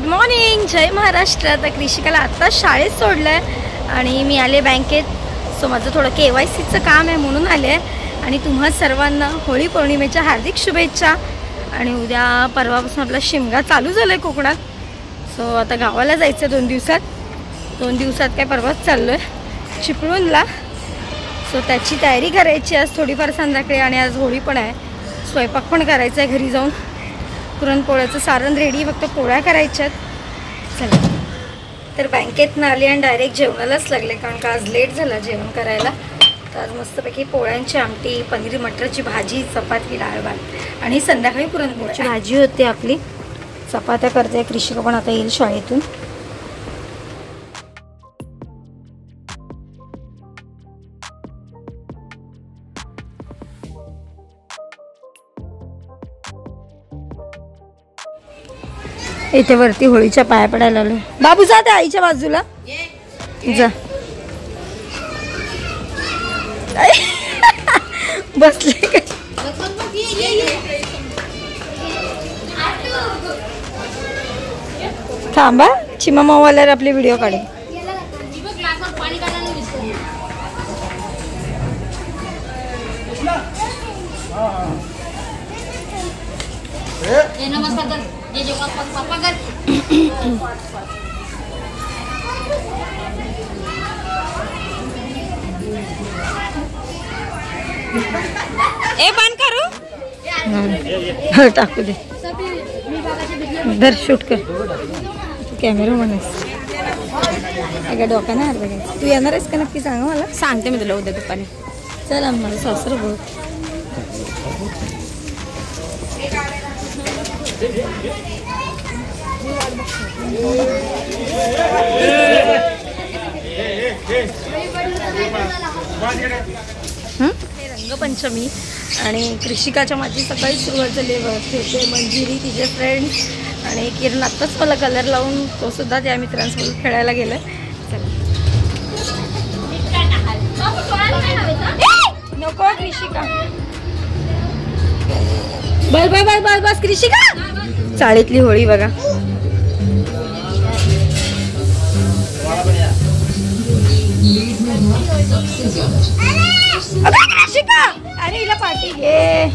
Good morning, जय महाराष्ट्र। आता कृषिकाला आत्ताच शाळेत सोडलं आहे आणि मी आले बँकेत। सो माझं थोडं KYCचं काम आहे म्हणून आले आणि तुम्हा सर्वांना होळी पौर्णिमेच्या हार्दिक शुभेच्छा। आणि उद्या परवापासून आपला शिमगा चालू झाला आहे कोकणात। सो आता गावाला जायचं 2 दिवसात काय परवाच चाललो आहे चिपळूणला। सो त्याची तयारी करायची आज थोडीफार संध्याकाळी आणि आज होळी पण आहे। स्वयंपाक पण करायचा आहे घरी जाऊन। पुरणपोळ्याचं सारण रेडी, फक्त पोळ्या करायच्यात। चला तर बँकेतनं आले आणि डायरेक्ट जेवणालाच लागले कारण का आज लेट झाला जेवण करायला। तर आज मस्तपैकी पोळ्यांची आमटी, पनीर मटरची भाजी, चपाती, डाळ भात आणि संध्याकाळी पुरणपोळ्याची भाजी होती आपली। चपात्या करते, कृषिका पण आता येईल शाळेतून। इथे वरती होळीच्या पाया पडायला आलो। बाबू जा त्या आईच्या बाजूला जा। बसले थांबा, चिमा मावाल्यावर आपले व्हिडिओ काढे। ए बंद करू, टाकू दे, धर शूट कर, कॅमेरा म्हणास एका डोक्याने हात बघायचं। तू येणार आहेस का नक्की सांग मला। सांगते मी तुला उद्या दुपारी। चल आम्हाला सासर बघ। रंगपंचमी आणि कृषिकाच्या माझी सकाळी सुरुवात झाली आहे। मंजिरी, तिचे फ्रेंड्स आणि किरण आत्ताच मला कलर लावून तो सुद्धा त्या मित्रांसोबत खेळायला गेला। नको कृषिका, बस बस बस बस बस कृषिका। चाळीतली होळी बघा। कृषिका अरे हिला पार्टी घे।